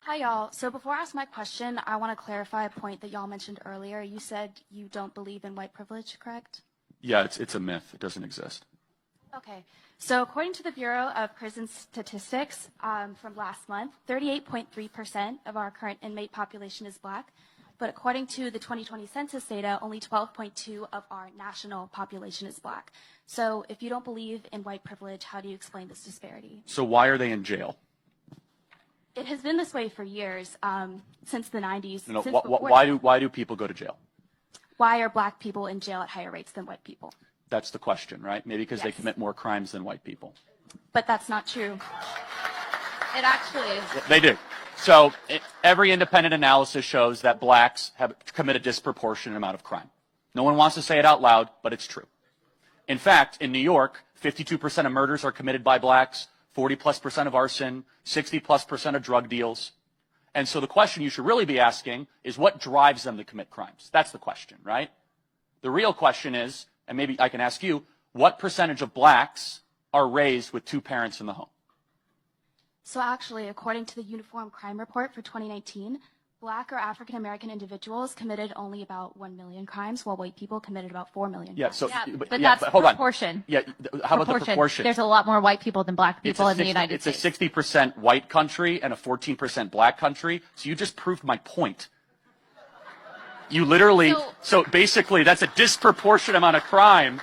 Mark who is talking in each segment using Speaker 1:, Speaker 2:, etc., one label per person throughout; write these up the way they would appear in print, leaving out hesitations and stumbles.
Speaker 1: Hi, y'all. So before I ask my question, I want to clarify a point that y'all mentioned earlier. You said you don't believe in white privilege, correct?
Speaker 2: Yeah, it's a myth. It doesn't exist.
Speaker 1: Okay. So according to the Bureau of Prison Statistics from last month, 38.3% of our current inmate population is black. But according to the 2020 census data, only 12.2% of our national population is black. So if you don't believe in white privilege, how do you explain this disparity?
Speaker 2: So why are they in jail?
Speaker 1: It has been this way for years, since the 90s.
Speaker 2: No,
Speaker 1: since
Speaker 2: why do people go to jail?
Speaker 1: Why are black people in jail at higher rates than white people?
Speaker 2: That's the question, right? Maybe because they commit more crimes than white people.
Speaker 1: But that's not true.
Speaker 3: It actually is.
Speaker 2: They do. So every independent analysis shows that blacks have committed a disproportionate amount of crime. No one wants to say it out loud, but it's true. In fact, in New York, 52% of murders are committed by blacks, 40+% of arson, 60+% of drug deals. And so the question you should really be asking is what drives them to commit crimes? That's the question, right? The real question is, and maybe I can ask you, what percentage of blacks are raised with two parents in the home?
Speaker 1: So actually, according to the Uniform Crime Report for 2019, black or African American individuals committed only about 1 million crimes, while white people committed about 4 million crimes.
Speaker 3: That's
Speaker 2: hold
Speaker 3: proportion.
Speaker 2: On. Yeah, how about the proportion?
Speaker 3: There's a lot more white people than black people in the United States.
Speaker 2: It's a 60% white country and a 14% black country. So you just proved my point. You literally, so basically that's a disproportionate amount of crime.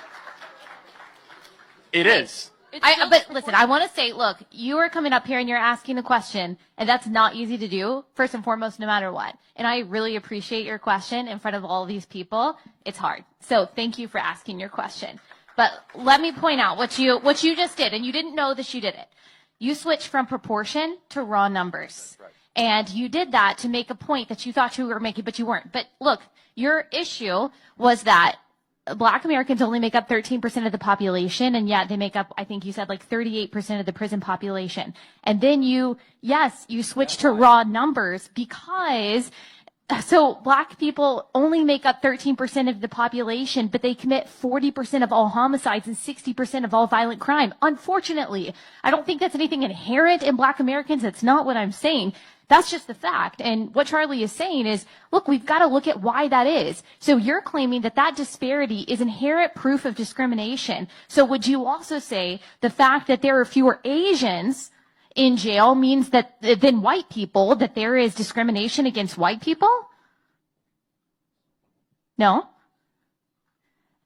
Speaker 2: It is.
Speaker 3: But listen, I want to say, look, you are coming up here and you're asking the question, and that's not easy to do, first and foremost, no matter what. And I really appreciate your question in front of all these people. It's hard. So thank you for asking your question. But let me point out what you just did, and you didn't know that you did it. You switched from proportion to raw numbers. Right. And you did that to make a point that you thought you were making, but you weren't. But look, your issue was that Black Americans only make up 13% of the population, and yet they make up, I think you said, like 38% of the prison population. And then you switched to raw numbers because, so Black people only make up 13% of the population, but they commit 40% of all homicides and 60% of all violent crime. Unfortunately, I don't think that's anything inherent in Black Americans. That's not what I'm saying. That's just the fact. And what Charlie is saying is, look, we've got to look at why that is. So you're claiming that that disparity is inherent proof of discrimination. So would you also say the fact that there are fewer Asians in jail means that than white people, that there is discrimination against white people? No?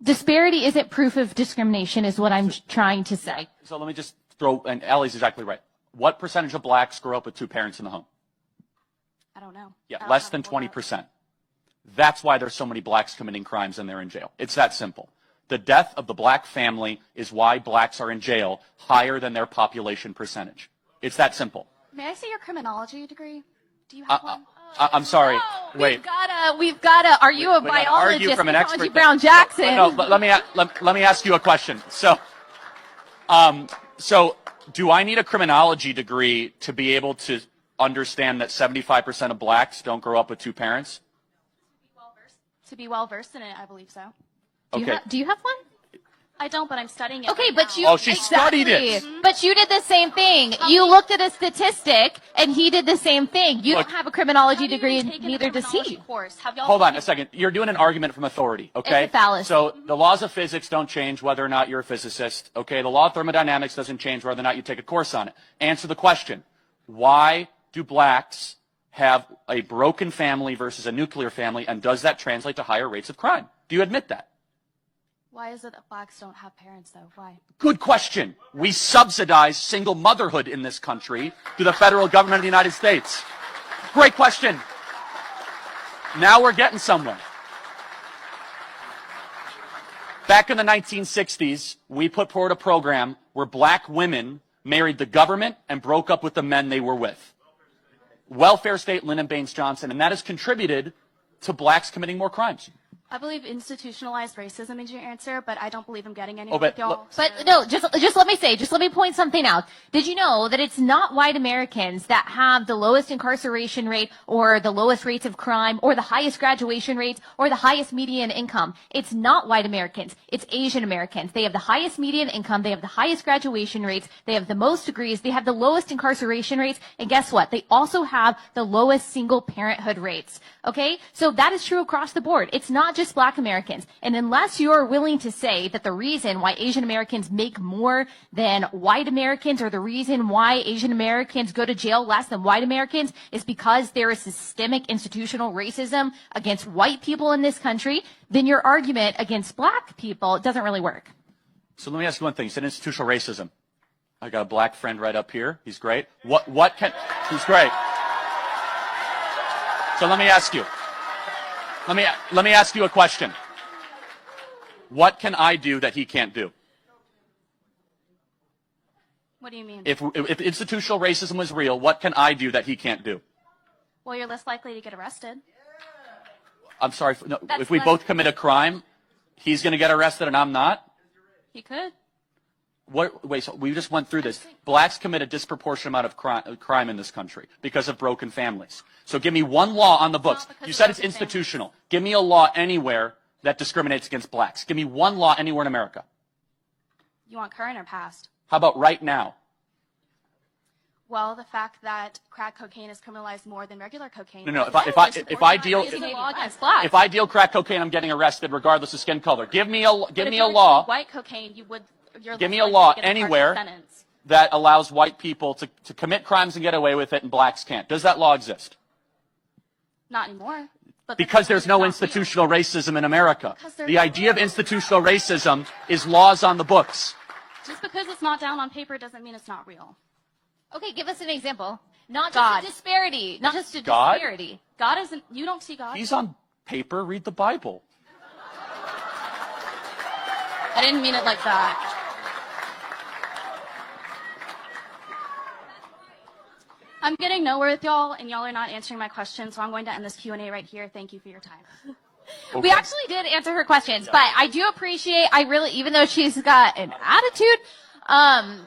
Speaker 3: Disparity isn't proof of discrimination is what I'm trying to say.
Speaker 2: So let me just throw, and Allie's exactly right. What percentage of blacks grow up with two parents in the home?
Speaker 1: I don't know.
Speaker 2: Yeah, less than 20%. That's why there's so many blacks committing crimes and they're in jail. It's that simple. The death of the black family is why blacks are in jail higher than their population percentage. It's that simple.
Speaker 1: May I see your criminology degree? Do you have one?
Speaker 2: I'm sorry.
Speaker 3: No,
Speaker 2: Wait.
Speaker 3: We've gotta. Are you a biologist?
Speaker 2: From an expert.
Speaker 3: Brown Jackson.
Speaker 2: No, let me ask you a question. So do I need a criminology degree to be able to understand that 75% of blacks don't grow up with two parents?
Speaker 1: To be well versed in it, I believe so.
Speaker 3: Do you have one?
Speaker 1: I don't, but I'm studying it.
Speaker 3: Okay,
Speaker 1: right
Speaker 3: but
Speaker 1: now.
Speaker 3: you.
Speaker 2: Oh, she studied it.
Speaker 3: But you did the same thing. You looked at a statistic, and he did the same thing. You don't have a criminology degree, and neither does he.
Speaker 2: Hold on a second. You're doing an argument from authority, okay?
Speaker 3: It's a fallacy.
Speaker 2: So the laws of physics don't change whether or not you're a physicist, okay? The law of thermodynamics doesn't change whether or not you take a course on it. Answer the question. Why do blacks have a broken family versus a nuclear family, and does that translate to higher rates of crime? Do you admit that?
Speaker 1: Why is it that blacks don't have parents, though? Why?
Speaker 2: Good question. We subsidize single motherhood in this country through the federal government of the United States. Great question. Now we're getting somewhere. Back in the 1960s, we put forward a program where black women married the government and broke up with the men they were with. Welfare state, Lyndon Baines Johnson, and that has contributed to blacks committing more crimes.
Speaker 1: I believe institutionalized racism is your answer, but I don't believe I'm getting anywhere
Speaker 2: Oh, but
Speaker 1: with y'all.
Speaker 2: look-
Speaker 3: But no, just let me point something out. Did you know that it's not white Americans that have the lowest incarceration rate or the lowest rates of crime or the highest graduation rates or the highest median income? It's not white Americans. It's Asian Americans. They have the highest median income. They have the highest graduation rates. They have the most degrees. They have the lowest incarceration rates. And guess what? They also have the lowest single parenthood rates. Okay? So that is true across the board. It's not just black Americans. And unless you're willing to say that the reason why Asian Americans make more than white Americans or the reason why Asian Americans go to jail less than white Americans is because there is systemic institutional racism against white people in this country, then your argument against black people doesn't really work.
Speaker 2: So let me ask you one thing. You said institutional racism. I got a black friend right up here. He's great. He's great. So let me ask you. Let me ask you a question. What can I do that he can't do?
Speaker 1: What do you mean?
Speaker 2: If institutional racism was real, what can I do that he can't do?
Speaker 1: Well, you're less likely to get arrested.
Speaker 2: I'm sorry. No,
Speaker 3: That's
Speaker 2: if we
Speaker 3: less-
Speaker 2: both commit a crime, he's going to get arrested and I'm not?
Speaker 1: You could.
Speaker 2: Wait, so we just went through this. Blacks commit a disproportionate amount of crime in this country because of broken families. So give me one law on the books.
Speaker 1: because
Speaker 2: You
Speaker 1: of
Speaker 2: said it's
Speaker 1: broken
Speaker 2: institutional. Give me a law anywhere that discriminates against blacks. Give me one law anywhere in America.
Speaker 1: You want current or past?
Speaker 2: How about right now?
Speaker 1: Well, the fact that crack cocaine is criminalized more than regular cocaine.
Speaker 2: No. If I deal
Speaker 3: Raising the law against blacks.
Speaker 2: if I deal crack cocaine, I'm getting arrested regardless of skin color. Give me a law.
Speaker 1: White cocaine, you're
Speaker 2: Give
Speaker 1: less
Speaker 2: me a
Speaker 1: likely
Speaker 2: law
Speaker 1: to get a harsher
Speaker 2: anywhere
Speaker 1: sentence.
Speaker 2: that allows white people to commit crimes and get away with it and blacks can't. Does that law exist?
Speaker 1: Not anymore. But
Speaker 2: Because there's no
Speaker 1: not real.
Speaker 2: institutional racism in America.
Speaker 1: Because there's
Speaker 2: The
Speaker 1: not
Speaker 2: idea of
Speaker 1: real.
Speaker 2: institutional racism is laws on the books.
Speaker 1: Just because it's not down on paper doesn't mean it's not real.
Speaker 3: Okay, give us an example. Not
Speaker 1: God.
Speaker 3: just a disparity. Not just a
Speaker 2: God?
Speaker 3: disparity.
Speaker 1: God isn't. You don't see God.
Speaker 2: He's on paper. Read the Bible.
Speaker 1: I didn't mean it like that. I'm getting nowhere with y'all, and y'all are not answering my question, so I'm going to end this Q&A right here. Thank you for your time.
Speaker 2: Okay.
Speaker 3: We actually did answer her questions, but I do appreciate, even though she's got an attitude, I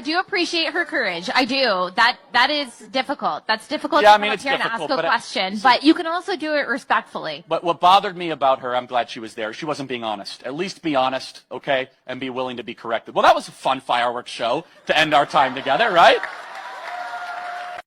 Speaker 3: do appreciate her courage. I do. That is difficult. That's difficult
Speaker 2: Yeah,
Speaker 3: to
Speaker 2: I mean,
Speaker 3: come up
Speaker 2: it's
Speaker 3: here and ask
Speaker 2: difficult,
Speaker 3: a
Speaker 2: but
Speaker 3: question, but you can also do it respectfully.
Speaker 2: But what bothered me about her, I'm glad she was there. She wasn't being honest. At least be honest, okay? And be willing to be corrected. Well, that was a fun fireworks show to end our time together, right?